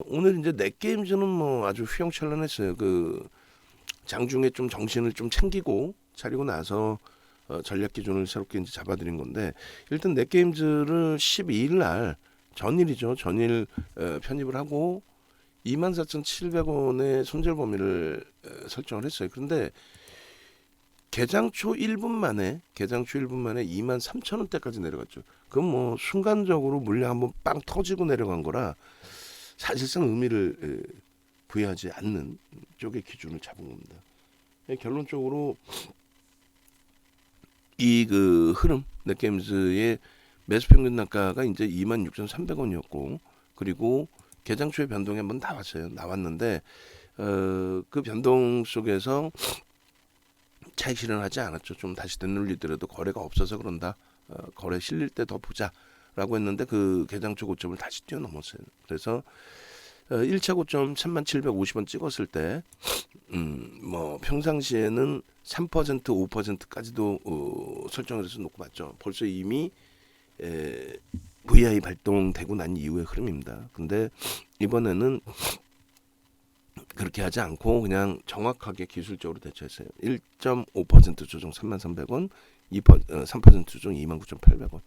오늘 이제 넷게임즈는 뭐 아주 휘황찬란했어요. 그 장중에 좀 정신을 좀 챙기고 차리고 나서 전략 기준을 새롭게 이제 잡아드린 건데, 일단 넷게임즈를 12일 날 전일이죠. 전일 편입을 하고 24,700원의 손절 범위를 설정을 했어요. 그런데 개장 초 1분 만에 23,000원대까지 내려갔죠. 그건 뭐 순간적으로 물량 한번 빵 터지고 내려간 거라 사실상 의미를 부여하지 않는 쪽의 기준을 잡은 겁니다. 결론적으로 이 그 흐름, 넷게임즈의 매수 평균 단가가 이제 26,300원이었고, 그리고 개장 초에 변동이 한번 나왔는데 그 변동 속에서 차익 실현하지 않았죠. 좀 다시 되돌리더라도 거래가 없어서 그런다. 거래 실릴 때 더 보자라고 했는데 그 개장 초 고점을 다시 뛰어넘었어요. 그래서 1차 고점 3750원 찍었을 때 뭐 평상시에는 3% 5%까지도 설정을 해서 놓고 봤죠. 벌써 이미 VI 발동되고 난 이후의 흐름입니다. 근데 이번에는 그렇게 하지 않고 그냥 정확하게 기술적으로 대처했어요. 1.5% 조정 33,300원, 3% 조정 29,800원.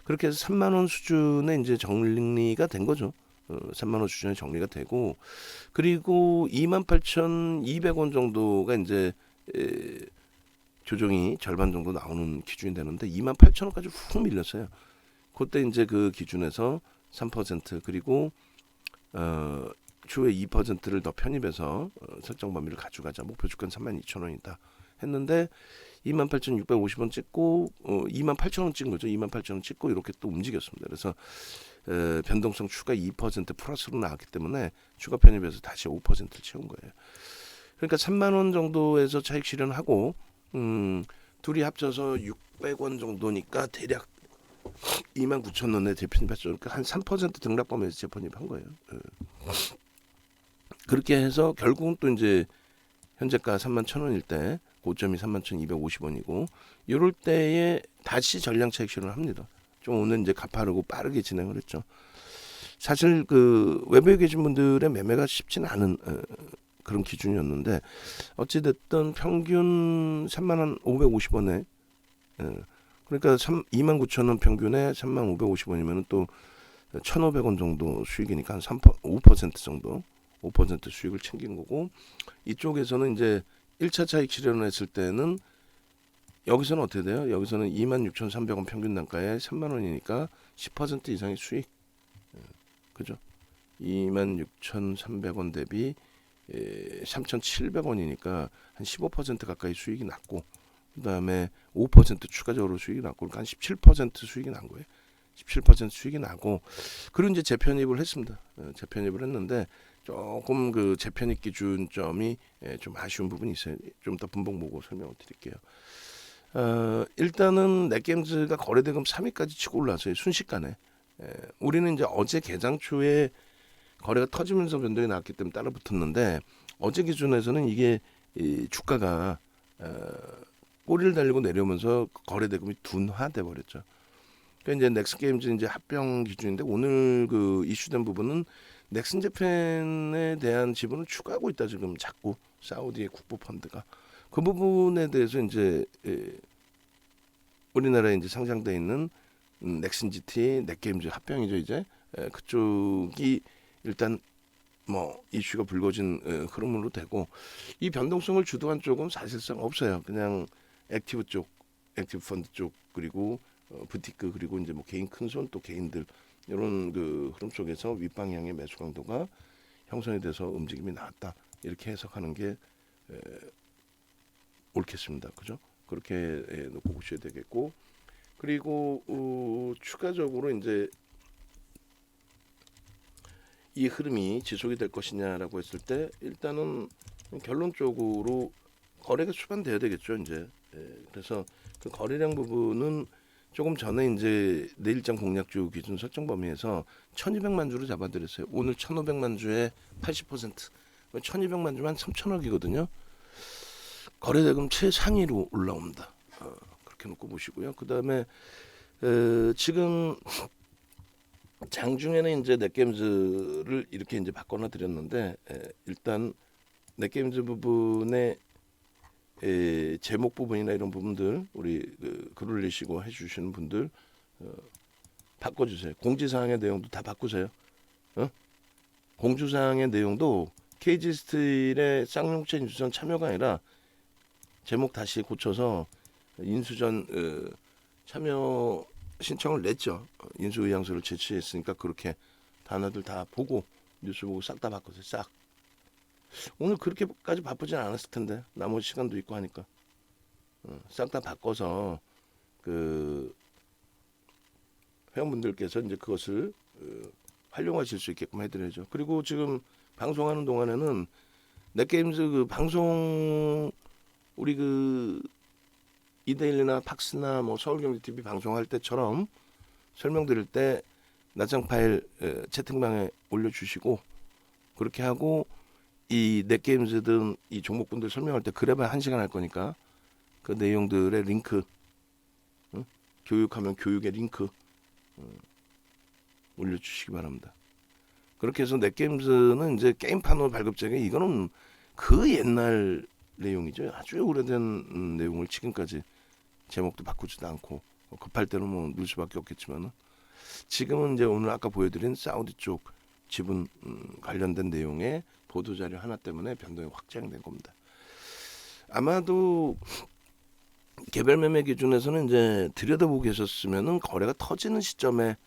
그렇게 해서 3만 원 수준에 이제 정리가 된 거죠. 3만 원 수준에 정리가 되고, 그리고 28,200원 정도가 이제 조정이 절반 정도 나오는 기준이 되는데 28,000원까지 훅 밀렸어요. 그때 이제 그 기준에서 3% 그리고 추후에 2%를 더 편입해서 설정 범위를 가져가자. 목표 주가는 32,000원이다 했는데 28,650원 찍고 28,000원 찍은 거죠. 28,000원 찍고 이렇게 또 움직였습니다. 그래서 변동성 추가 2% 플러스로 나왔기 때문에 추가 편입해서 다시 5%를 채운 거예요. 그러니까 3만 원 정도에서 차익 실현하고 둘이 합쳐서 600원 정도니까 대략 29,000원에 재편입했죠. 그러니까 한 3% 등락 범위에서 재편입한 거예요. 그렇게 해서 결국은 또 이제 현재가 31,000원일 때 고점이 31,250원이고 이럴 때에 다시 전량 차익 실현을 합니다. 좀 오늘 이제 가파르고 빠르게 진행을 했죠. 사실 그 외부에 계신 분들의 매매가 쉽지는 않은 그런 기준이었는데 어찌됐든 평균 31,550원에 그러니까 29,000원 평균에 31,550원이면 또 1,500원 정도 수익이니까 한 5% 정도 5% 수익을 챙긴 거고, 이쪽에서는 이제 1차 차익 실현을 했을 때는 여기서는 어떻게 돼요? 여기서는 26,300원 평균 단가에 3만 원이니까 10% 이상의 수익. 그죠? 26,300원 대비 3,700원이니까 한 15% 가까이 수익이 났고, 그다음에 5% 추가적으로 수익이 났고, 그러니까 한 17% 수익이 난 거예요. 17% 수익이 나고, 그리고 이제 재편입을 했습니다. 재편입을 했는데 조금 그 재편입 기준점이 좀 아쉬운 부분이 있어요. 좀 더 분봉 보고 설명을 드릴게요. 일단은 넷게임즈가 거래대금 3위까지 치고 올라왔어요. 순식간에. 우리는 이제 어제 개장 초에 거래가 터지면서 변동이 나왔기 때문에 따라 붙었는데 어제 기준에서는 이게 주가가 꼬리를 달리고 내려오면서 거래대금이 둔화돼 버렸죠. 그러니까 이제 넥슨게임즈 이제 합병 기준인데 오늘 그 이슈된 부분은 넥슨 재팬에 대한 지분을 추가하고 있다 지금 자꾸 사우디의 국부 펀드가 그 부분에 대해서 이제 우리나라에 이제 상장돼 있는 넥슨 GT 넥게임즈 합병이죠 이제 그쪽이 일단 뭐 이슈가 불거진 흐름으로 되고 이 변동성을 주도한 쪽은 사실상 없어요. 그냥 액티브 쪽, 액티브 펀드 쪽 그리고 부티크 그리고 이제 뭐 개인 큰손 또 개인들 이런 그 흐름 속에서 윗방향의 매수 강도가 형성이 돼서 움직임이 나왔다 이렇게 해석하는 게 옳겠습니다. 그죠? 그렇게 놓고 보셔야 되겠고 그리고 추가적으로 이제 이 흐름이 지속이 될 것이냐라고 했을 때 일단은 결론적으로 거래가 수반돼야 되겠죠 이제 그래서 그 거래량 부분은 조금 전에 이제 내일장 공략주 기준 설정 범위에서 1,200만 주로 잡아드렸어요. 오늘 1,500만 주에 80%, 1,200만 주면 3,000억이거든요. 거래대금 최상위로 올라옵니다. 그렇게 놓고 보시고요. 그 다음에 지금 장중에는 이제 넷게임즈를 이렇게 이제 바꿔놔 드렸는데 일단 넷게임즈 부분의 제목 부분이나 이런 부분들 우리 글 올리시고 해주시는 분들 바꿔주세요. 공지사항의 내용도 다 바꾸세요. 어? 공지사항의 내용도 KG 스틸의 쌍용차 인수전 참여가 아니라 제목 다시 고쳐서 인수전 참여 신청을 냈죠. 인수의향서를 제출했으니까 그렇게 단어들 다 보고 뉴스 보고 싹 다 바꿔서 싹. 오늘 그렇게까지 바쁘진 않았을 텐데 나머지 시간도 있고 하니까 싹 다 바꿔서 그 회원분들께서 이제 그것을 활용하실 수 있게끔 해드려야죠. 그리고 지금 방송하는 동안에는 넷게임즈 그 방송 우리 그 이데일리나 팍스나 뭐 서울경제TV 방송할 때처럼 설명드릴 때 낱장 파일 채팅방에 올려주시고 그렇게 하고 이 넷게임즈든 이 종목분들 설명할 때 그래봐야 1시간 할 거니까 그 내용들의 링크 교육하면 교육의 링크 올려주시기 바랍니다. 그렇게 해서 넷게임즈는 이제 게임판으로 발급제게 이거는 그 옛날 내용이죠. 아주 오래된 내용을 지금까지 제목도 바꾸지도 않고 급할 때는 뭐 넣을 수밖에 없겠지만 지금은 이제 오늘 아까 보여드린 사우디 쪽 지분 관련된 내용의 보도자료 하나 때문에 변동이 확장된 겁니다. 아마도 개별 매매 기준에서는 이제 들여다보고 계셨으면은 거래가 터지는 시점에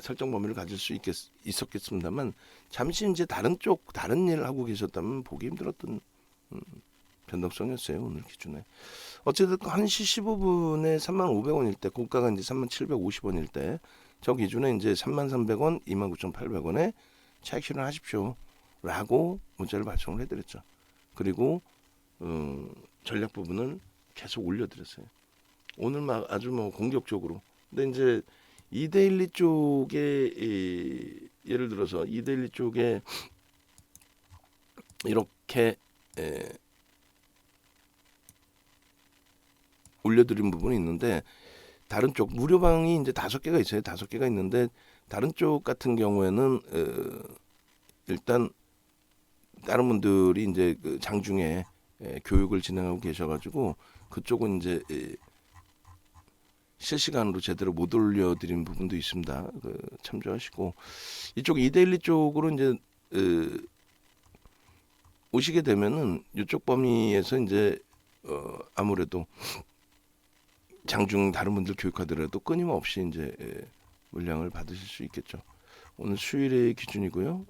설정 범위를 가질 수 있었겠습니다만 잠시 이제 다른 일을 하고 계셨다면 보기 힘들었던 변동성이었어요. 오늘 기준에. 어쨌든 1시 15분에 35,500원일 때 고가가 이제 37,50원일 때 저 기준에 이제 33,300원, 29,800원에 차익 실현하십시오. 라고 문자를 발송을 해드렸죠. 그리고 전략 부분을 계속 올려드렸어요. 오늘 막 아주 뭐 공격적으로. 근데 이제 이데일리 쪽에 예를 들어서 이데일리 쪽에 이렇게 올려드린 부분이 있는데 다른 쪽 무료방이 이제 5개가 있어요. 5개가 있는데 다른 쪽 같은 경우에는 일단 다른 분들이 이제 그 장중에 교육을 진행하고 계셔가지고 그쪽은 이제 실시간으로 제대로 못 올려드린 부분도 있습니다. 참조하시고 이쪽 이데일리 쪽으로 이제 오시게 되면은 이쪽 범위에서 이제 아무래도 장중 다른 분들 교육하더라도 끊임없이 이제 물량을 받으실 수 있겠죠. 오늘 수요일의 기준이고요.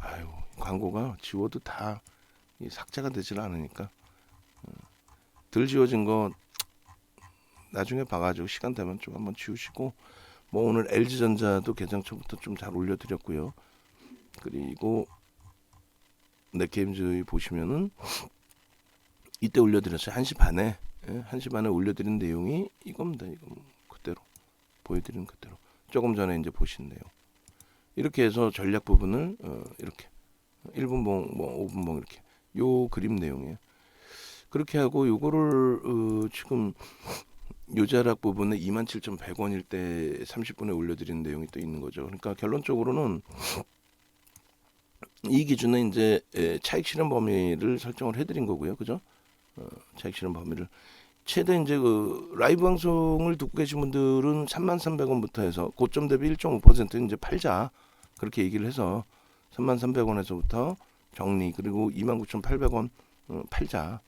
아유 광고가 지워도 다 삭제가 되질 않으니까 덜 지워진 거 나중에 봐가지고 시간 되면 좀 한번 지우시고 뭐 오늘 LG전자도 개장 초부터 좀 잘 올려드렸고요. 그리고 넷게임즈 보시면은 이때 올려드렸어요. 1시 반에 1시 반에 올려드린 내용이 이겁니다. 이거 그대로 보여드린 그대로 조금 전에 이제 보신 내용 이렇게 해서 전략 부분을 이렇게 1분봉 뭐 5분봉 이렇게 요 그림 내용이에요. 그렇게 하고 요거를 지금 요자락 부분에 27,100원일 때 30분에 올려드린 내용이 또 있는 거죠. 그러니까 결론적으로는 이 기준에 이제 차익 실현 범위를 설정을 해드린 거고요, 그죠? 차익 실현 범위를 최대 이제 그 라이브 방송을 듣고 계신 분들은 33,300원부터 해서 고점 대비 1.5% 이제 팔자 그렇게 얘기를 해서 33,300원에서부터 정리 그리고 29,800원 팔자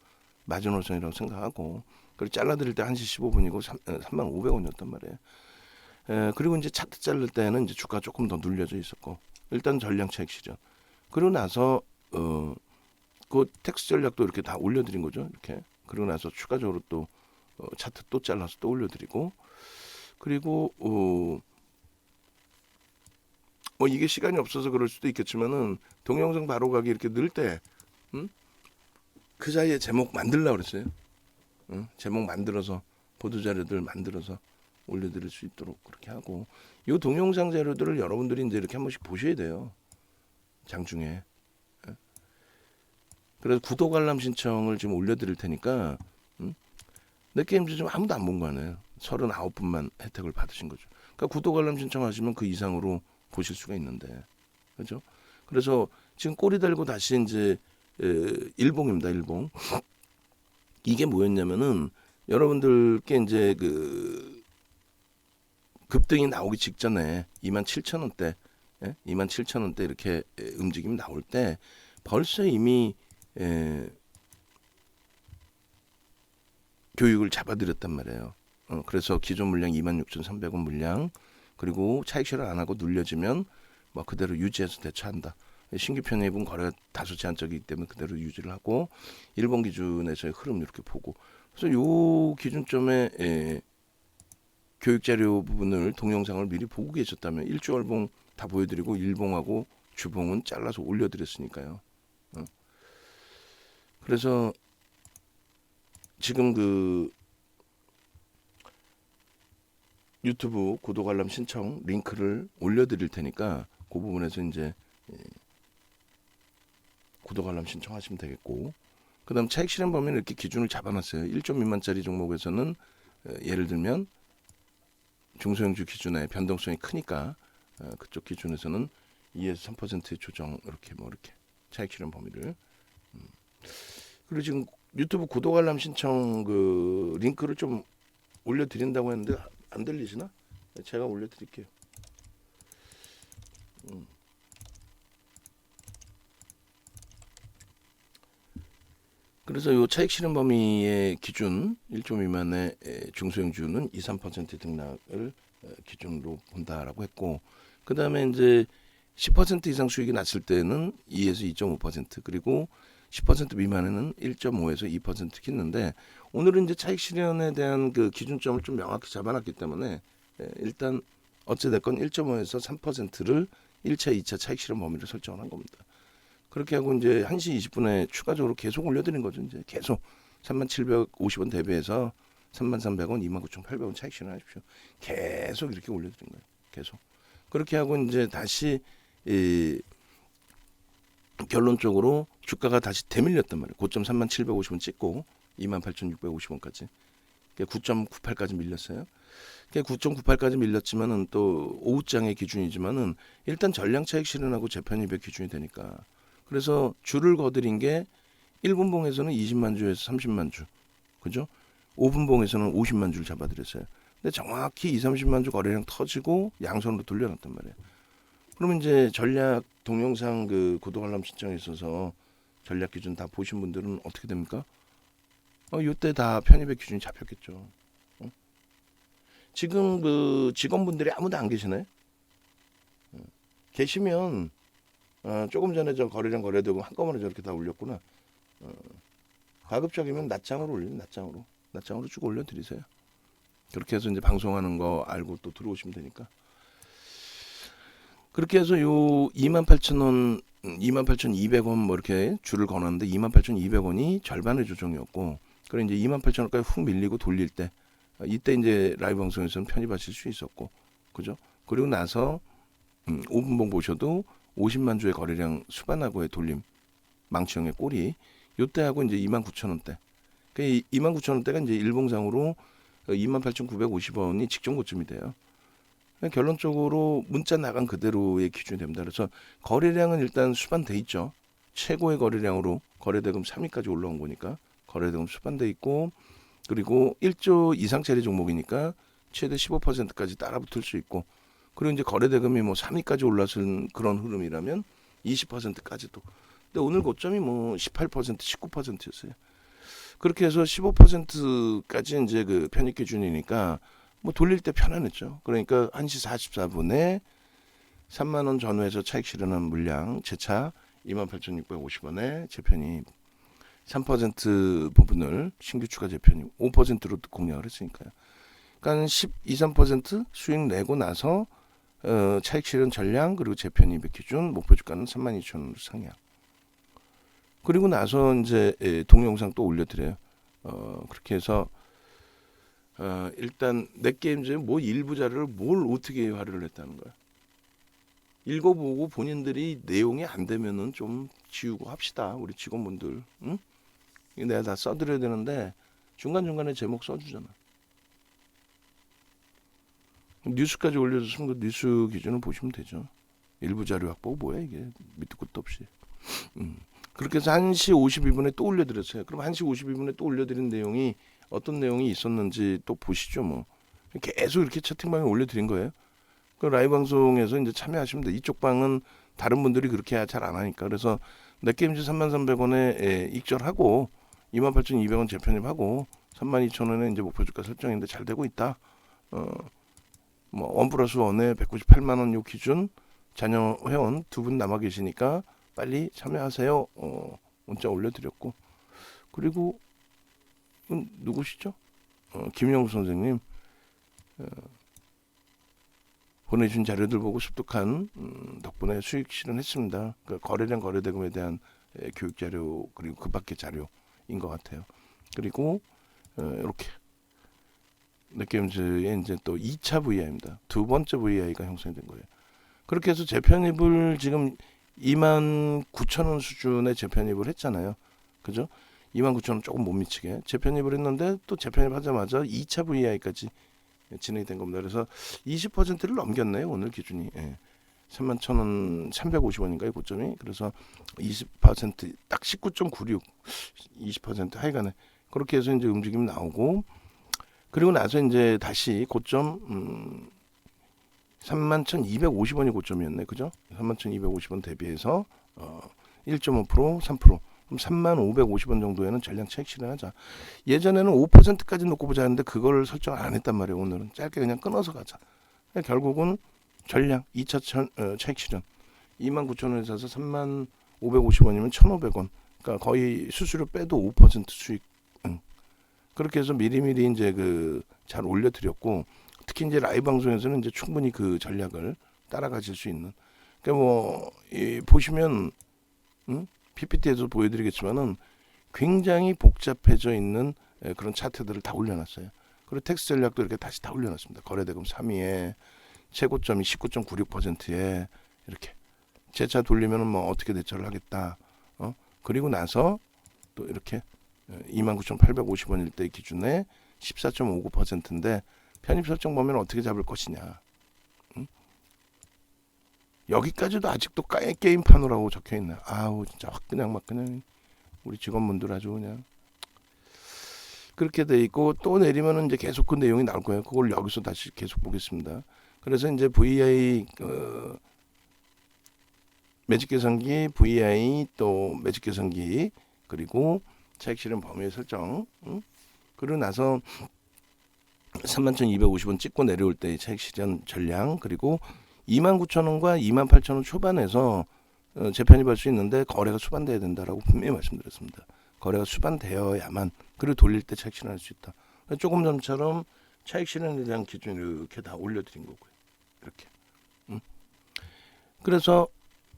마지노선이라고 생각하고 그리고 잘라드릴 때 1시 15분이고 35,500원이었단 말이에요. 그리고 이제 차트 자를 때는 이제 주가 조금 더 눌려져 있었고 일단 전량 차익 실현. 그러고 나서 그 텍스 전략도 이렇게 다 올려드린 거죠. 이렇게 그러고 나서 추가적으로 또 차트 또 잘라서 또 올려드리고 그리고 뭐 이게 시간이 없어서 그럴 수도 있겠지만은 동영상 바로 가기 이렇게 넣을 때 그 사이에 제목 만들려고 그랬어요. 제목 만들어서 보도자료들 만들어서 올려드릴 수 있도록 그렇게 하고 이 동영상 자료들을 여러분들이 이제 이렇게 한 번씩 보셔야 돼요. 장중에. 그래서 구독 알람 신청을 지금 올려드릴 테니까 넷게임즈 좀 아무도 안 본 거 아니에요. 39분만 혜택을 받으신 거죠. 그러니까 구독 알람 신청하시면 그 이상으로 보실 수가 있는데, 그죠? 그래서 지금 꼬리 달고 다시 이제 일봉입니다. 일봉. 이게 뭐였냐면은 여러분들께 이제 그 급등이 나오기 직전에 27,000원대, 27,000원대 이렇게 움직임이 나올 때 벌써 이미 교육을 잡아드렸단 말이에요. 그래서 기존 물량 26,300원 물량, 그리고 차익 실현 안 하고 눌려지면 뭐 그대로 유지해서 대처한다. 신규 편입은 거래가 다소 제한적이기 때문에 그대로 유지를 하고 일본 기준에서의 흐름 이렇게 보고, 그래서 요 기준점에 교육 자료 부분을 동영상을 미리 보고 계셨다면 1주월봉 다 보여드리고 일봉하고 주봉은 잘라서 올려드렸으니까요. 그래서 지금 그 유튜브 구독 알람 신청 링크를 올려드릴 테니까 그 부분에서 이제 구독 알람 신청하시면 되겠고, 그 다음 차익 실현 범위는 이렇게 기준을 잡아놨어요. 1점 미만짜리 종목에서는 예를 들면 중소형주 기준의 변동성이 크니까 그쪽 기준에서는 2에서 3%의 조정, 이렇게 이렇게 차익 실현 범위를. 그리고 지금 유튜브 구독 알람 신청 그 링크를 좀 올려드린다고 했는데 안 들리시나? 제가 올려드릴게요. 그래서 요 차익 실현 범위의 기준 1조 미만의 중소형주는 2, 3% 등락을 기준으로 본다라고 했고, 그 다음에 이제 10% 이상 수익이 났을 때는 2에서 2.5%, 그리고 10% 미만에는 1.5에서 2% 했는데, 오늘은 이제 차익 실현에 대한 그 기준점을 좀 명확히 잡아놨기 때문에 일단 어찌됐건 1.5에서 3%를 1차, 2차 차익 실현 범위를 설정을 한 겁니다. 그렇게 하고 이제 1시 20분에 추가적으로 계속 올려드린 거죠. 이제 계속 3750원 대비해서 3300원, 29800원 차익 실현하십시오. 계속 이렇게 올려드린 거예요. 계속. 그렇게 하고 이제 다시 결론적으로 주가가 다시 대밀렸단 말이에요. 고점 3750원 찍고 28,650원까지. 9.98까지 밀렸어요. 9.98까지 밀렸지만은 또 오후장의 기준이지만은 일단 전량 차익 실현하고 재편입의 기준이 되니까. 그래서 줄을 거드린 게 1분봉에서는 20만 주에서 30만 주, 그죠? 5분봉에서는 50만 주를 잡아드렸어요. 근데 정확히 2, 30만 주 거래량 터지고 양선으로 돌려놨단 말이에요. 그러면 이제 전략 동영상 그 구독 알람 신청에 있어서 전략 기준 다 보신 분들은 어떻게 됩니까? 이때 다 편입의 기준이 잡혔겠죠. 지금 그 직원분들이 아무도 안 계시네. 계시면 조금 전에 저 거래량 거래되고 한꺼번에 저렇게 다 올렸구나. 가급적이면 낮장으로 올리면 낮장으로 쭉 올려드리세요. 그렇게 해서 이제 방송하는 거 알고 또 들어오시면 되니까. 그렇게 해서 요 28,000원, 28,200원 뭐 이렇게 줄을 거놨는데 28,200원이 절반의 조정이었고, 그래 이제 28,000원까지 훅 밀리고 돌릴 때 이때 이제 라이브 방송에서는 편입하실 수 있었고, 그죠? 그리고 나서 5분봉 보셔도 50만 주의 거래량 수반하고의 돌림, 망치형의 꼬리, 요때 하고 이제 29,000원대. 그 29,000원대가 이제 일봉상으로 28,950원이 직전 고점이 돼요. 결론적으로 문자 나간 그대로의 기준이 됩니다. 그래서 거래량은 일단 수반돼 있죠. 최고의 거래량으로 거래대금 3위까지 올라온 거니까 거래대금 수반돼 있고, 그리고 1조 이상짜리 종목이니까 최대 15%까지 따라붙을 수 있고, 그리고 이제 거래대금이 뭐 3위까지 올라선 그런 흐름이라면 20%까지도. 근데 오늘 고점이 뭐 18%, 19%였어요. 그렇게 해서 15%까지 이제 그 편입 기준이니까 뭐 돌릴 때 편안했죠. 그러니까 1시 44분에 3만 원 전후에서 차익 실현한 물량 제차 28,650원에 재편입 3% 부분을 신규 추가 재편입 5%로 공략을 했으니까요. 그러니까 12, 3% 수익 내고 나서 차익 실현 전량 그리고 재편입의 기준 목표 주가는 32,000원으로 상향. 그리고 나서 이제 동영상 또 올려드려요. 그렇게 해서 일단 넷게임즈의 뭐 일부 자료를 뭘 어떻게 활용을 했다는 거야. 읽어보고 본인들이 내용이 안 되면은 좀 지우고 합시다. 우리 직원분들. 응? 이거 내가 다 써드려야 되는데 중간중간에 제목 써주잖아. 뉴스까지 올려줬으면 그 뉴스 기준을 보시면 되죠. 일부 자료 확보 뭐야 이게 밑도 끝도 없이. 그렇게 해서 1시 52분에 또 올려드렸어요. 그럼 1시 52분에 또 올려드린 내용이 어떤 내용이 있었는지 또 보시죠. 뭐 계속 이렇게 채팅방에 올려드린 거예요. 그 라이브 방송에서 이제 참여하시면 돼. 이쪽 방은 다른 분들이 그렇게 잘 안 하니까. 그래서 넷게임즈 33,300원에 익절하고 28,200원 재편입하고 32,000원에 이제 목표 주가 설정인데 잘 되고 있다. 뭐 1+1에 198만 원 요 기준 자녀 회원 2분 남아 계시니까 빨리 참여하세요. 문자 올려드렸고 그리고 누구시죠? 김영우 선생님 보내준 자료들 보고 습득한 덕분에 수익 실현했습니다. 그 거래량 거래대금에 대한 교육 자료 그리고 그 밖의 자료인 것 같아요. 그리고 이렇게 넷게임즈의 이제 또 2차 VI입니다. 두 번째 VI가 형성된 거예요. 그렇게 해서 재편입을 지금 29,000원 수준의 재편입을 했잖아요. 그죠? 29,000원 조금 못 미치게 재편입을 했는데 또 재편입 하자마자 2차 VI까지 진행이 된 겁니다. 그래서 20%를 넘겼네요. 오늘 기준이. 31,000원 350원인가요? 고점이. 그래서 20%딱 19.96 20% 하여간에 그렇게 해서 이제 움직임이 나오고 그리고 나서 이제 다시 고점 31,250원이 고점이었네. 그죠? 31,250원 대비해서 1.5% 3% 그럼 3550원 정도에는 전량 차익 실현하자. 예전에는 5%까지 놓고 보자 했는데 그걸 설정 안 했단 말이에요. 오늘은 짧게 그냥 끊어서 가자. 결국은 전량 2차 차익 실현 29,000원에 사서 3550원이면 1,500원. 그러니까 거의 수수료 빼도 5% 수익. 그렇게 해서 미리미리 이제 그 잘 올려드렸고 특히 이제 라이브 방송에서는 이제 충분히 그 전략을 따라가실 수 있는. 그러니까 뭐 보시면 PPT에서 보여드리겠지만은 굉장히 복잡해져 있는 그런 차트들을 다 올려놨어요. 그리고 텍스트 전략도 이렇게 다시 다 올려놨습니다. 거래대금 3위에 최고점이 19.96%에 이렇게 재차 돌리면은 뭐 어떻게 대처를 하겠다. 그리고 나서 또 이렇게 29,850원일 때 기준에 14.59%인데 편입 설정 보면 어떻게 잡을 것이냐. 여기까지도 아직도 게임판으라고 적혀있네. 아우 진짜 확 그냥 막 그냥 우리 직원분들 아주 그냥 그렇게 돼 있고 또 내리면은 이제 계속 그 내용이 나올 거예요. 그걸 여기서 다시 계속 보겠습니다. 그래서 이제 VI 매직 계산기, VI 또 매직 계산기 그리고 차익 실현 범위 설정. 그러고 나서 31,250원 찍고 내려올 때 차익 실현 전량 그리고 29,000원과 28,000원 초반에서 재편입할 수 있는데 거래가 수반돼야 된다라고 분명히 말씀드렸습니다. 거래가 수반되어야만 그리고 돌릴 때 차익 실현할 수 있다. 조금 전처럼 차익 실현에 대한 기준 이렇게 다 올려드린 거고요. 이렇게. 그래서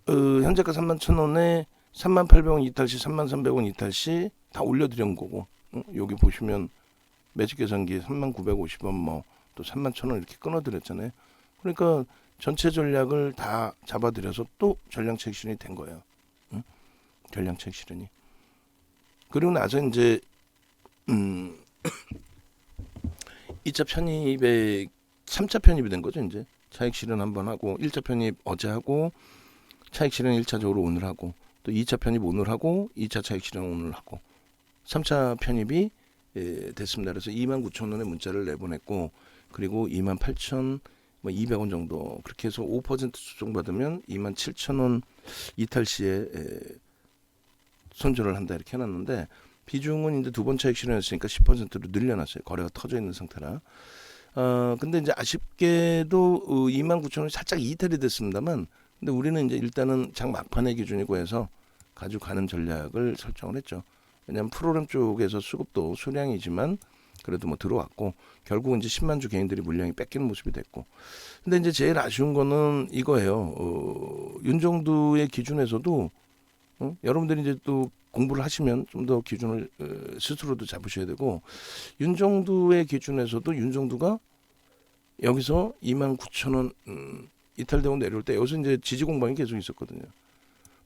현재가 31,000원에 31,800원 이탈시, 33,100원 이탈시 다 올려드린 거고 여기 보시면 매직 계산기 3950원 뭐 또 31,000원 이렇게 끊어드렸잖아요. 그러니까 전체 전략을 다 잡아드려서 또 전량 차익 실현이 된 거예요. 전량 차익 실현이. 그리고 나서 이제 2차 편입에 3차 편입이 된 거죠. 이제 차익 실현 한번 하고 1차 편입 어제 하고 차익 실현 1차적으로 오늘 하고 또 2차 편입 오늘 하고 2차 차익 실현 오늘 하고 3차 편입이 됐습니다. 그래서 29,000원의 문자를 내보냈고 그리고 28,200원 정도 그렇게 해서 5% 수정 받으면 27,000원 이탈 시에 손절을 한다 이렇게 해놨는데 비중은 이제 두 번 차익 실현했으니까 10%로 늘려놨어요. 거래가 터져 있는 상태라. 근데 이제 아쉽게도 29,000원이 살짝 이탈이 됐습니다만 근데 우리는 이제 일단은 장 막판의 기준이고 해서 가지고 가는 전략을 설정을 했죠. 왜냐하면 프로그램 쪽에서 수급도 수량이지만 그래도 뭐 들어왔고 결국은 이제 10만 주 개인들이 물량이 뺏기는 모습이 됐고 근데 이제 제일 아쉬운 거는 이거예요. 윤정두의 기준에서도 여러분들이 이제 또 공부를 하시면 좀 더 기준을 스스로도 잡으셔야 되고 윤정두의 기준에서도 윤정두가 여기서 29,000원 이탈되고 내려올 때 여기서 이제 지지 공방이 계속 있었거든요.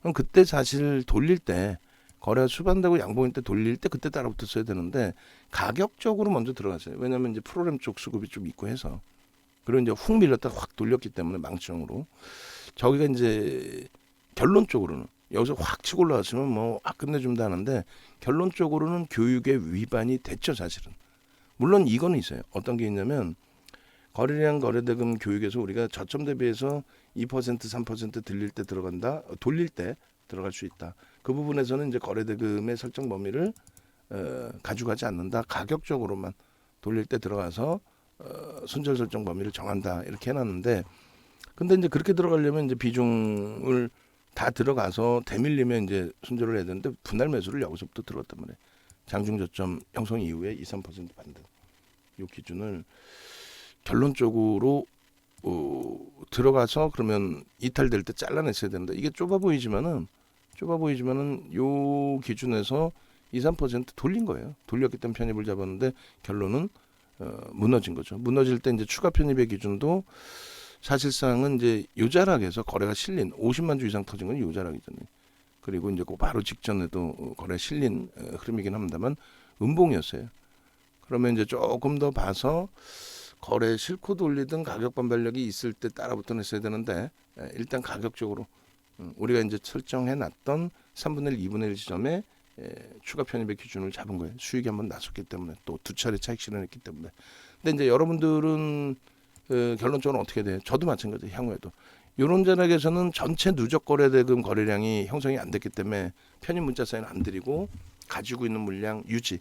그럼 그때 사실 돌릴 때 거래가 수반되고 양봉일 때 돌릴 때 그때 따라붙었어야 되는데 가격적으로 먼저 들어갔어요. 왜냐하면 이제 프로그램 쪽 수급이 좀 있고 해서 그리고 이제 훅 밀렸다 확 돌렸기 때문에 망치형으로 저기가 이제 결론적으로는 여기서 확 치고 올라왔으면 뭐 끝내준다 하는데 결론적으로는 교육의 위반이 됐죠 사실은. 물론 이거는 있어요. 어떤 게 있냐면 거래량 거래대금 교육에서 우리가 저점 대비해서 2% 3% 돌릴 때 들어갈 수 있다. 그 부분에서는 이제 거래대금의 설정 범위를 가져가지 않는다. 가격적으로만 돌릴 때 들어가서 손절 설정 범위를 정한다. 이렇게 해놨는데 근데 이제 그렇게 들어가려면 이제 비중을 다 들어가서 대밀리면 이제 손절을 해야 되는데 분할 매수를 여기서부터 들어갔단 말이에요. 장중 저점 형성 이후에 2, 3% 반등. 이 기준을 결론적으로 들어가서 그러면 이탈될 때 잘라냈어야 되는데 이게 좁아 보이지만은 요 기준에서 2, 3% 돌린 거예요. 돌렸기 때문에 편입을 잡았는데 결론은 무너진 거죠. 무너질 때 이제 추가 편입의 기준도 사실상은 이제 요자락에서 거래가 실린 50만 주 이상 터진 건 요자락이잖아요. 그리고 이제 그 바로 직전에도 거래 실린 흐름이긴 합니다만 음봉이었어요. 그러면 이제 조금 더 봐서 거래 실고 돌리든 가격 반발력이 있을 때 따라붙어 냈어야 되는데 일단 가격적으로 우리가 이제 설정해놨던 3분의 1, 2분의 1 지점에 추가 편입의 기준을 잡은 거예요. 수익이 한번 나섰기 때문에 또 두 차례 차익 실현했기 때문에. 근데 이제 여러분들은 결론적으로 어떻게 돼요? 저도 마찬가지 향후에도 이런 자락에서는 전체 누적 거래대금 거래량이 형성이 안 됐기 때문에 편입 문자 사인 안 드리고 가지고 있는 물량 유지.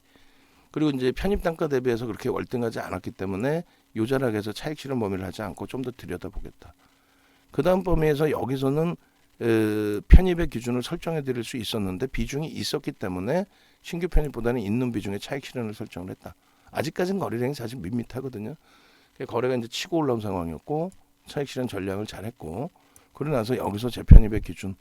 그리고 이제 편입 단가 대비해서 그렇게 월등하지 않았기 때문에 요 자락에서 차익 실현 범위를 하지 않고 좀 더 들여다보겠다. 그 다음 범위에서 여기서는 편입의 기준을 설정해 드릴 수 있었는데 비중이 있었기 때문에 신규 편입보다는 있는 비중의 차익 실현을 설정을 했다. 아직까지는 거래량이 사실 밋밋하거든요. 거래가 이제 치고 올라온 상황이었고 차익 실현 전략을 잘했고 그러고 나서 여기서 재편입의 기준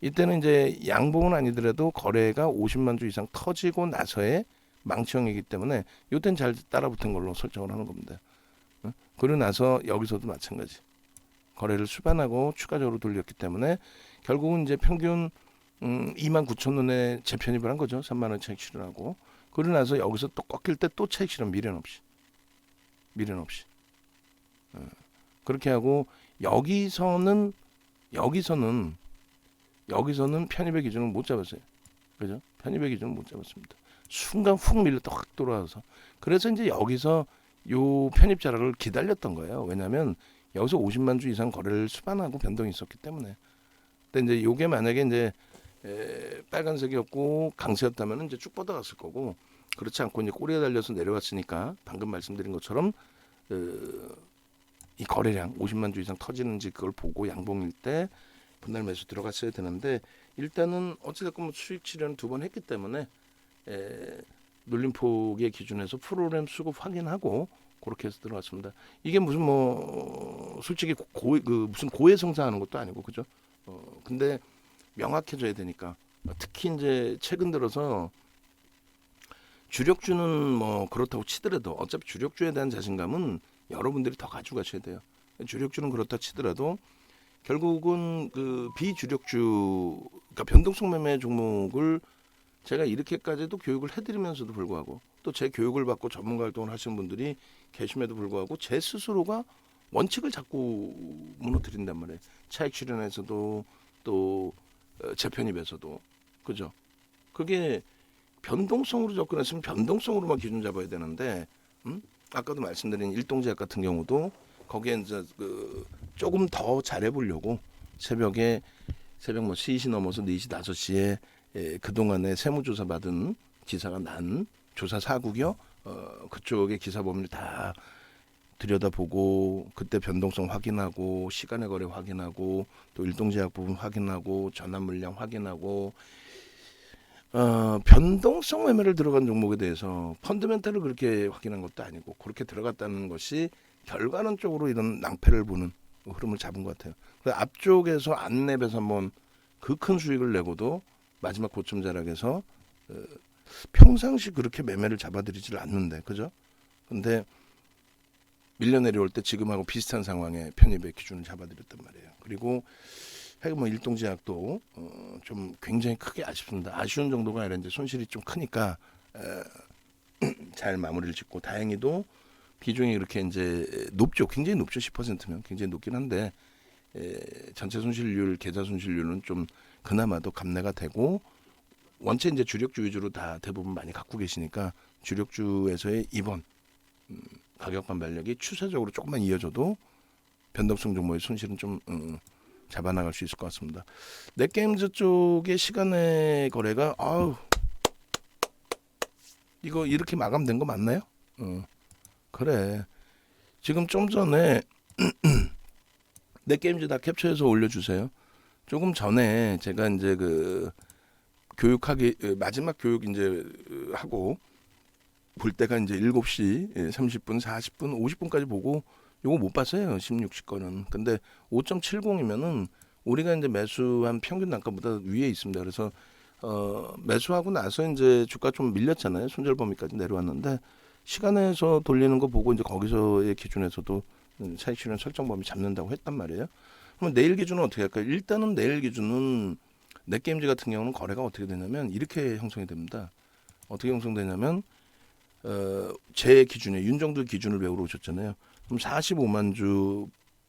이때는 이제 양봉은 아니더라도 거래가 50만 주 이상 터지고 나서의 망치형이기 때문에 이때는 잘 따라붙은 걸로 설정을 하는 겁니다. 그러고 나서 여기서도 마찬가지 거래를 수반하고 추가적으로 돌렸기 때문에 결국은 이제 평균 29,000원에 재편입을 한 거죠. 3만 원 차익 실현하고 그러고 나서 여기서 또 꺾일 때 또 차익 실현 미련 없이 그렇게 하고 여기서는 편입의 기준을 못 잡았어요. 그죠? 편입의 기준을 못 잡았습니다. 순간 훅 밀렸다 확 돌아와서 그래서 이제 여기서 요 편입 자락을 기다렸던 거예요. 왜냐하면 여기서 50만 주 이상 거래를 수반하고 변동이 있었기 때문에. 근데 이제 요게 만약에 이제 빨간색이었고 강세였다면 이제 쭉 뻗어갔을 거고 그렇지 않고 이제 꼬리에 달려서 내려갔으니까 방금 말씀드린 것처럼 이 거래량 50만 주 이상 터지는지 그걸 보고 양봉일 때 분할 매수 들어갔어야 되는데 일단은 어찌됐건 뭐 수익 실현 2번 했기 때문에 눌림폭의 기준에서 프로그램 수급 확인하고 그렇게 해서 들어갔습니다. 이게 무슨 뭐 솔직히 무슨 고해성사하는 것도 아니고 그죠? 근데 명확해져야 되니까 특히 이제 최근 들어서 주력주는 뭐 그렇다고 치더라도 어차피 주력주에 대한 자신감은 여러분들이 더 가지고 가셔야 돼요. 주력주는 그렇다 치더라도 결국은 그 비주력주 그러니까 변동성 매매 종목을 제가 이렇게까지도 교육을 해드리면서도 불구하고 또 제 교육을 받고 전문가 활동을 하시는 분들이 계심에도 불구하고 제 스스로가 원칙을 자꾸 무너뜨린단 말이에요. 차익 실현에서도 또 재편입에서도 그죠? 그게 변동성으로 접근했으면 변동성으로만 기준 잡아야 되는데 아까도 말씀드린 일동제약 같은 경우도 거기에 이제 그 조금 더 잘해보려고 새벽 뭐 3시 넘어서 4시 5시에 그동안에 세무조사 받은 기사가 난 조사 사국이요. 그쪽의 기사 범위를 다 들여다보고 그때 변동성 확인하고 시간의 거래 확인하고 또 일동제약 부분 확인하고 전환 물량 확인하고 변동성 매매를 들어간 종목에 대해서 펀드멘탈을 그렇게 확인한 것도 아니고 그렇게 들어갔다는 것이 결과론적으로 이런 낭패를 보는 흐름을 잡은 것 같아요. 앞쪽에서 안랩에서 한번 그 큰 수익을 내고도 마지막 고점 자락에서 평상시 그렇게 매매를 잡아들이질 않는데 그죠? 근데 밀려 내려올 때 지금하고 비슷한 상황에 편입의 기준을 잡아들였단 말이에요. 그리고 뭐 일동제약도 좀 굉장히 크게 아쉽습니다. 아쉬운 정도가 아니라 이제 손실이 좀 크니까 잘 마무리를 짓고 다행히도 비중이 이렇게 이제 높죠. 굉장히 높죠. 10%면 굉장히 높긴 한데 전체 손실률, 계좌 손실률은 좀 그나마도 감내가 되고 원체 이제 주력주 위주로 다 대부분 많이 갖고 계시니까 주력주에서의 이번 가격 반발력이 추세적으로 조금만 이어져도 변동성 종목의 손실은 좀 잡아나갈 수 있을 것 같습니다. 넷게임즈 쪽의 시간의 거래가 이거 이렇게 마감된 거 맞나요? 그래. 지금 좀 전에 넷게임즈 다 캡처해서 올려주세요. 조금 전에 제가 이제 그 교육하기 마지막 교육 이제 하고 볼 때가 이제 7시 30분, 40분, 50분까지 보고 요거 못 봤어요. 16시 거는. 근데 5.70이면은 우리가 이제 매수한 평균 단가보다 위에 있습니다. 그래서 매수하고 나서 이제 주가 좀 밀렸잖아요. 손절 범위까지 내려왔는데 시간에서 돌리는 거 보고 이제 거기서의 기준에서도 차익 실현 설정 범위 잡는다고 했단 말이에요. 그러면 내일 기준은 어떻게 할까요? 일단은 내일 기준은 넷게임즈 같은 경우는 거래가 어떻게 되냐면 이렇게 형성이 됩니다. 어떻게 형성되냐면 제 기준에 윤정도 기준을 외우러 오셨잖아요. 그럼 45만 주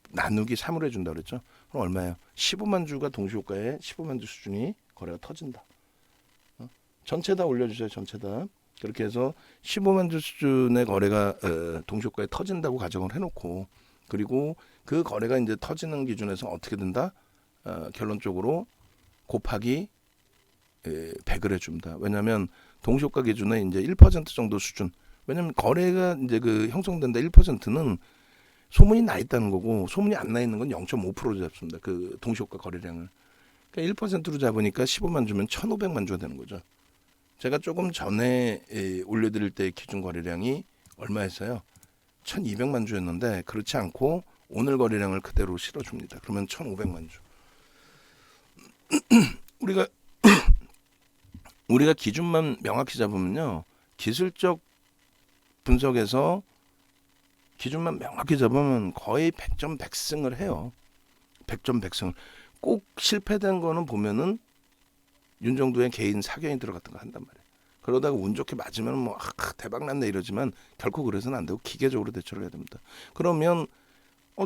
나누기 3으로 해준다 그랬죠. 그럼 얼마예요? 15만 주가 동시효과에 15만 주 수준이 거래가 터진다. 전체 다 올려주세요. 전체 다. 그렇게 해서 15만 주 수준의 거래가 동시효과에 터진다고 가정을 해놓고 그리고 그 거래가 이제 터지는 기준에서 어떻게 된다? 결론적으로 곱하기 100을 해줍니다. 왜냐하면 동시효과 기준에 이제 1% 정도 수준. 왜냐하면 거래가 이제 그 형성된다 1%는 소문이 나 있다는 거고 소문이 안 나 있는 건 0.5% 잡습니다. 그 동시효과 거래량을. 그러니까 1%로 잡으니까 15만 주면 1,500만 주가 되는 거죠. 제가 조금 전에 올려드릴 때 기준 거래량이 얼마였어요? 1,200만 주였는데 그렇지 않고 오늘 거래량을 그대로 실어줍니다. 그러면 1,500만 주. 우리가 기준만 명확히 잡으면요. 기술적 분석에서 기준만 명확히 잡으면 거의 100점 100승을 해요. 100점 100승을. 꼭 실패된 거는 보면은 윤정도의 개인 사견이 들어갔던 거 한단 말이에요. 그러다가 운 좋게 맞으면 뭐 대박 났네 이러지만 결코 그래서는 안 되고 기계적으로 대처를 해야 됩니다. 그러면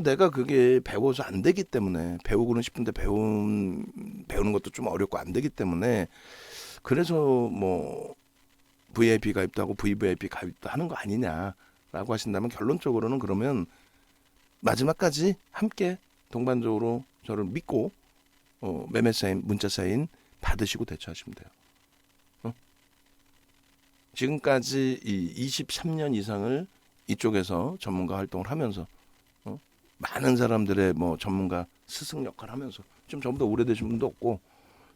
내가 그게 배워서 안 되기 때문에 배우고는 싶은데 배우는 것도 좀 어렵고 안 되기 때문에 그래서 뭐 VIP 가입도 하고 VVIP 가입도 하는 거 아니냐라고 하신다면 결론적으로는 그러면 마지막까지 함께 동반적으로 저를 믿고 매매 사인, 문자 사인 받으시고 대처하시면 돼요. 지금까지 이 23년 이상을 이쪽에서 전문가 활동을 하면서 많은 사람들의 뭐 전문가 스승 역할을 하면서 좀 저보다 오래되신 분도 없고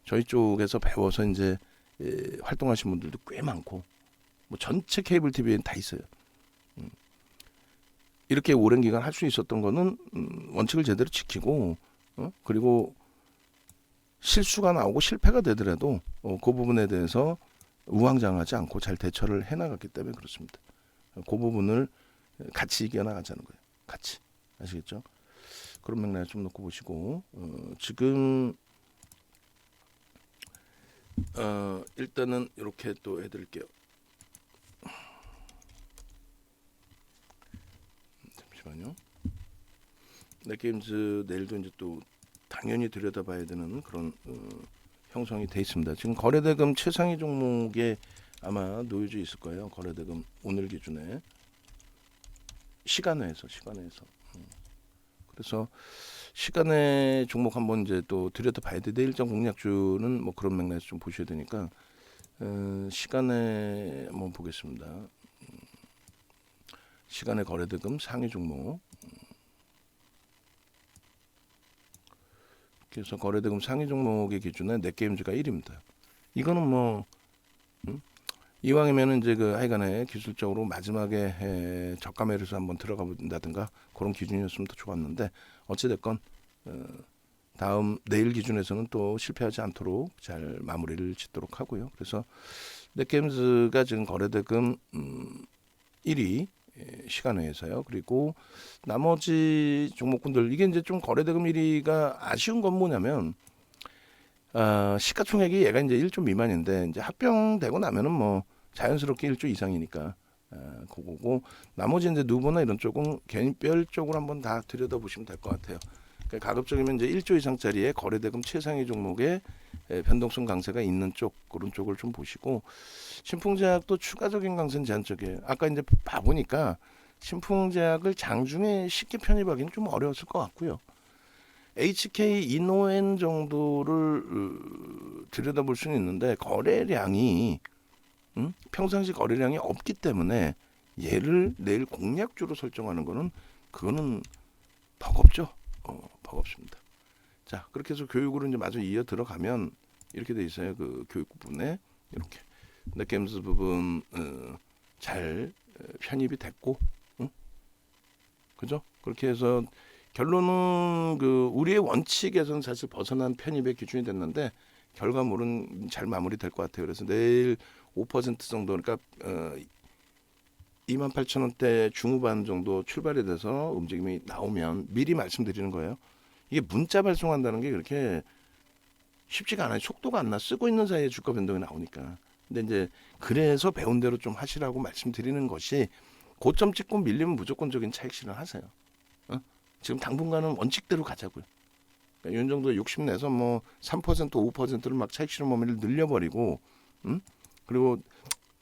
저희 쪽에서 배워서 이제 활동하신 분들도 꽤 많고 뭐 전체 케이블 TV에는 다 있어요. 이렇게 오랜 기간 할 수 있었던 거는 원칙을 제대로 지키고 그리고 실수가 나오고 실패가 되더라도 그 부분에 대해서 우왕좌왕하지 않고 잘 대처를 해나갔기 때문에 그렇습니다. 그 부분을 같이 이겨나가자는 거예요. 같이. 아시겠죠? 그런 맥락을 좀 놓고 보시고 지금 일단은 이렇게 또 해드릴게요. 잠시만요. 넷게임즈 내일도 이제 또 당연히 들여다봐야 되는 그런 형성이 돼 있습니다. 지금 거래대금 최상위 종목에 아마 놓여져 있을 거예요. 거래대금 오늘 기준에 시간외에서. 그래서 시간의 종목 한번 이제 또 들여다봐야 돼. 내일장 공략주는 뭐 그런 맥락에서 좀 보셔야 되니까 시간에 한번 보겠습니다. 시간의 거래대금 상위 종목. 그래서 거래대금 상위 종목의 기준에 넷게임즈가 1위입니다. 이거는 뭐 이왕이면 이제 그 하여간에 기술적으로 마지막에 저가 매수해서 한번 들어가 본다든가 그런 기준이었으면 더 좋았는데 어찌됐건 다음 내일 기준에서는 또 실패하지 않도록 잘 마무리를 짓도록 하고요. 그래서 넷게임즈가 지금 거래대금 1위 시간외에서요. 그리고 나머지 종목군들 이게 이제 좀 거래대금 1위가 아쉬운 건 뭐냐면 시가총액이 얘가 이제 1조 미만인데 이제 합병되고 나면은 뭐 자연스럽게 1조 이상이니까 그거고 나머지 이제 누보나 이런 쪽은 개인별적으로 한번 다 들여다보시면 될 것 같아요. 그러니까 가급적이면 이제 1조 이상짜리의 거래대금 최상위 종목에 변동성 강세가 있는 쪽 그런 쪽을 좀 보시고 신풍제약도 추가적인 강세는 제한적이에요. 아까 이제 봐보니까 신풍제약을 장중에 쉽게 편입하기는 좀 어려웠을 것 같고요. HK 이노엔 정도를 들여다볼 수는 있는데 거래량이 평상시 거래량이 없기 때문에 얘를 내일 공략주로 설정하는 거는 그거는 버겁죠. 버겁습니다. 자, 그렇게 해서 교육으로 이제 마저 이어 들어가면 이렇게 돼 있어요. 그 교육 부분에 이렇게 넷게임즈 부분 잘 편입이 됐고, 그죠? 그렇게 해서 결론은 그 우리의 원칙에서는 사실 벗어난 편입의 기준이 됐는데 결과물은 잘 마무리될 것 같아요. 그래서 내일 5% 정도 그러니까 28,000원대 중후반 정도 출발이 돼서 움직임이 나오면 미리 말씀드리는 거예요. 이게 문자 발송한다는 게 그렇게 쉽지가 않아요. 속도가 안 나. 쓰고 있는 사이에 주가 변동이 나오니까. 근데 이제 그래서 배운 대로 좀 하시라고 말씀드리는 것이 고점 찍고 밀리면 무조건적인 차익 실현하세요. 지금 당분간은 원칙대로 가자고요. 그러니까 이런 정도 욕심내서 뭐 3% 5%를 막 차익 실현 범위를 늘려버리고 그리고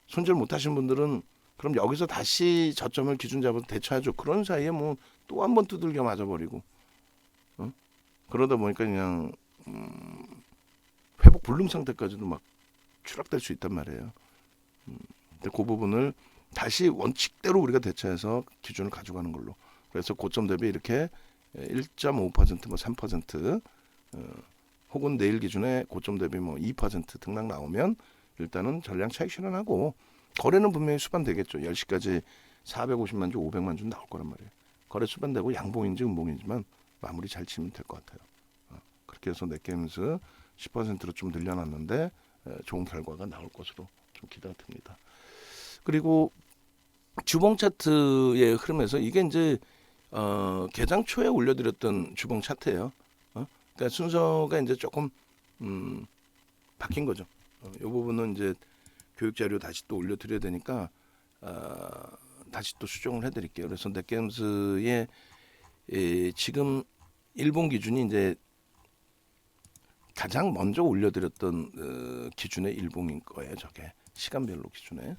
손절 못하신 분들은 그럼 여기서 다시 저점을 기준 잡아서 대처하죠. 그런 사이에 뭐 또 한 번 두들겨 맞아버리고 그러다 보니까 그냥 회복 불능 상태까지도 막 추락될 수 있단 말이에요. 근데 그 부분을 다시 원칙대로 우리가 대처해서 기준을 가져가는 걸로. 그래서 고점 대비 이렇게 1.5% 뭐 3% 혹은 내일 기준에 고점 대비 뭐 2% 등락 나오면 일단은 전량 차익 실현하고 거래는 분명히 수반되겠죠. 10시까지 450만 주 500만 주 나올 거란 말이에요. 거래 수반되고 양봉인지 음봉인지만 마무리 잘 치면 될 것 같아요. 그렇게 해서 넷게임즈 10%로 좀 늘려놨는데 좋은 결과가 나올 것으로 좀 기대가 됩니다. 그리고 주봉 차트의 흐름에서 이게 이제 개장 초에 올려드렸던 주봉 차트예요. 그러니까 순서가 이제 조금 바뀐 거죠. 이 부분은 이제 교육 자료 다시 또 올려드려야 되니까 다시 또 수정을 해드릴게요. 그래서 넷게임즈의 지금 일본 기준이 이제 가장 먼저 올려드렸던 기준의 일봉인 거예요. 저게 시간별로 기준에.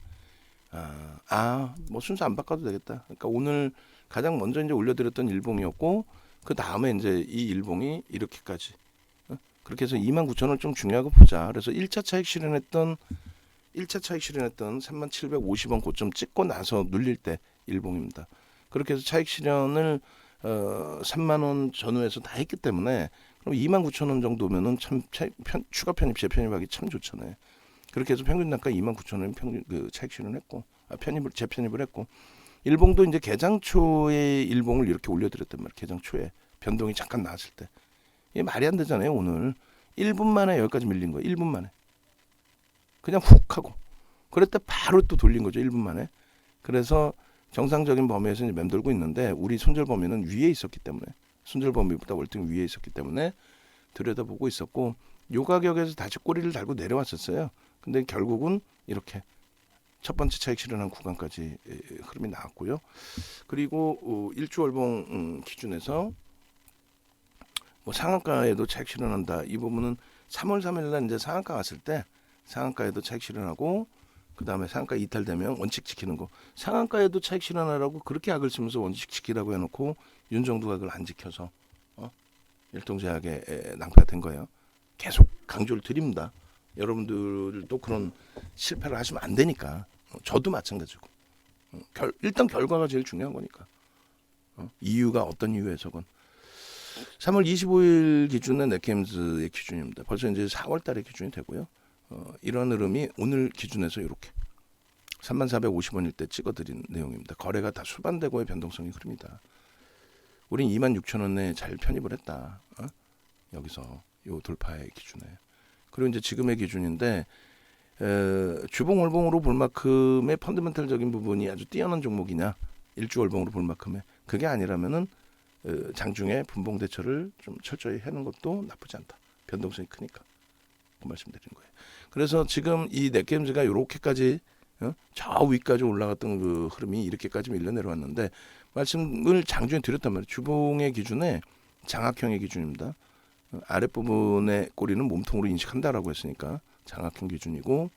뭐 순서 안 바꿔도 되겠다. 그러니까 오늘 가장 먼저 이제 올려드렸던 일봉이었고 그 다음에 이제 이 일봉이 이렇게까지 그렇게 해서 29,000원 좀 중요하고 보자. 그래서 1차 차익 실현했던 3750원 고점 찍고 나서 눌릴 때 일봉입니다. 그렇게 해서 차익 실현을 3만 원 전후에서 다 했기 때문에 그럼 29,000원 정도면은 참 추가 편입 재편입하기 참 좋잖아요. 그렇게 해서 평균 단가 29,000원 평균 그 차익 실현했고 재편입을 했고 일봉도 이제 개장 초에 일봉을 이렇게 올려드렸단 말이에요. 개장 초에 변동이 잠깐 나왔을 때 이게 말이 안 되잖아요. 오늘 1분 만에 여기까지 밀린 거예요. 1분 만에 그냥 훅 하고 그랬다 바로 또 돌린 거죠. 1분 만에. 그래서 정상적인 범위에서 이제 맴돌고 있는데 우리 손절 범위는 위에 있었기 때문에 손절 범위보다 월등 위에 있었기 때문에 들여다보고 있었고 요 가격에서 다시 꼬리를 달고 내려왔었어요. 근데 결국은 이렇게 첫 번째 차익 실현한 구간까지 흐름이 나왔고요. 그리고 일주월봉 기준에서 뭐 상한가에도 차익 실현한다. 이 부분은 3월 3일날 이제 상한가 왔을 때 상한가에도 차익 실현하고 그 다음에 상한가 이탈되면 원칙 지키는 거. 상한가에도 차익 실현하라고 그렇게 악을 쓰면서 원칙 지키라고 해놓고 윤정두가 그걸 안 지켜서 일동제약에 낭패가 된 거예요. 계속 강조를 드립니다. 여러분들도 그런 실패를 하시면 안 되니까. 저도 마찬가지고. 일단 결과가 제일 중요한 거니까. 이유가 어떤 이유에서건. 3월 25일 기준은 넷게임즈의 기준입니다. 벌써 이제 4월 달의 기준이 되고요. 이런 흐름이 오늘 기준에서 이렇게 3450원일 때 찍어드린 내용입니다. 거래가 다 수반되고의 변동성이 흐릅니다. 우린 26,000원에 잘 편입을 했다. 여기서 요 돌파의 기준에. 그리고 이제 지금의 기준인데 주봉 월봉으로 볼 만큼의 펀더멘탈적인 부분이 아주 뛰어난 종목이냐 일주 월봉으로 볼 만큼의 그게 아니라면은 장중에 분봉 대처를 좀 철저히 해놓은 것도 나쁘지 않다. 변동성이 크니까 그 말씀드리는 거예요. 그래서 지금 이 넷게임즈가 이렇게까지 저 위까지 올라갔던 그 흐름이 이렇게까지 밀려 내려왔는데 말씀을 장중에 드렸단 말이에요. 주봉의 기준에 장악형의 기준입니다. 아랫부분의 꼬리는 몸통으로 인식한다라고 했으니까 장악형 기준이고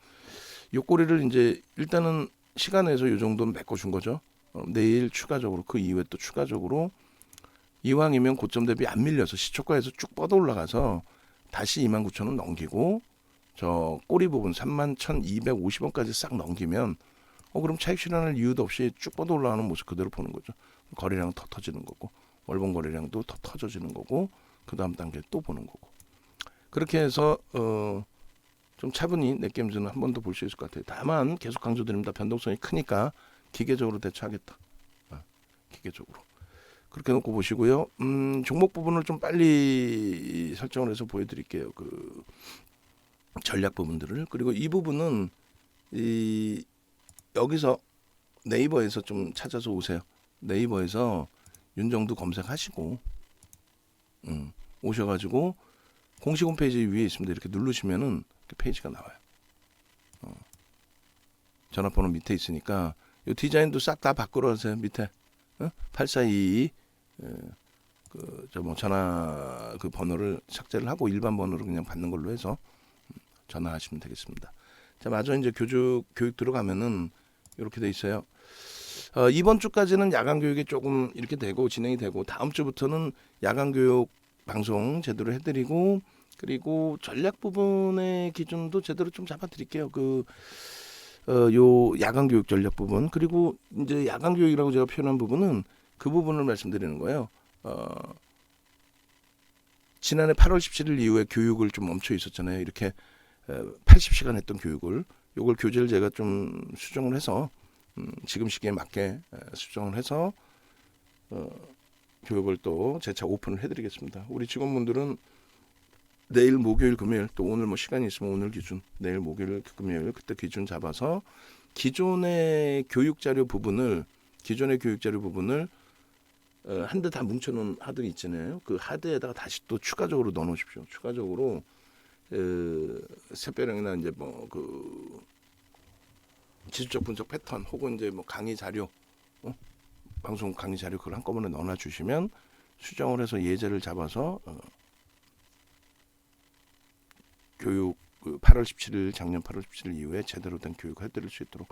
이 꼬리를 이제 일단은 시간에서 이 정도는 메꿔준 거죠. 내일 추가적으로 그 이후에 또 추가적으로 이왕이면 고점 대비 안 밀려서 시초가에서 쭉 뻗어 올라가서 다시 29,000원 넘기고 저 꼬리 부분 31,250원까지 싹 넘기면 그럼 차익 실현할 이유도 없이 쭉 뻗어 올라가는 모습 그대로 보는 거죠. 거래량 더 터지는 거고 월봉 거래량도 더 터져지는 거고 그 다음 단계 또 보는 거고 그렇게 해서 좀 차분히 넷게임즈는 한 번 더 볼 수 있을 것 같아요. 다만 계속 강조드립니다. 변동성이 크니까 기계적으로 대처하겠다. 기계적으로. 그렇게 놓고 보시고요. 종목 부분을 좀 빨리 설정을 해서 보여드릴게요. 그 전략 부분들을. 그리고 이 부분은 여기서 네이버에서 좀 찾아서 오세요. 네이버에서 윤정두 검색하시고 오셔가지고 공식 홈페이지 위에 있습니다. 이렇게 누르시면은 페이지가 나와요. 전화번호 밑에 있으니까 이 디자인도 싹 다 바꾸러 가세요. 밑에 8422 전화 그 번호를 삭제를 하고 일반 번호로 그냥 받는 걸로 해서 전화하시면 되겠습니다. 자, 마저 이제 교육 들어가면은 이렇게 돼 있어요. 이번 주까지는 야간 교육이 조금 이렇게 되고 진행이 되고 다음 주부터는 야간 교육 방송 제대로 해드리고 그리고 전략 부분의 기준도 제대로 좀 잡아드릴게요. 요 야간 교육 전략 부분 그리고 이제 야간 교육이라고 제가 표현한 부분은 그 부분을 말씀드리는 거예요. 지난해 8월 17일 이후에 교육을 좀 멈춰 있었잖아요. 이렇게 80시간 했던 교육을 요걸 교재를 제가 좀 수정을 해서 지금 시기에 맞게 수정을 해서 교육을 또 재차 오픈을 해드리겠습니다. 우리 직원분들은 내일 목요일 금요일 또 오늘 뭐 시간이 있으면 오늘 기준 내일 목요일 금요일 그때 기준 잡아서 기존의 교육 자료 부분을 한 대 다 뭉쳐놓은 하드 있잖아요. 그 하드에다가 다시 또 추가적으로 넣어놓으십시오. 추가적으로 샛별형이나 이제 뭐 그 지수적 분석 패턴 혹은 이제 뭐 강의 자료, 방송 강의 자료 그걸 한꺼번에 넣어놔 주시면 수정을 해서 예제를 잡아서 교육 8월 17일 작년 8월 17일 이후에 제대로 된 교육을 해드릴 수 있도록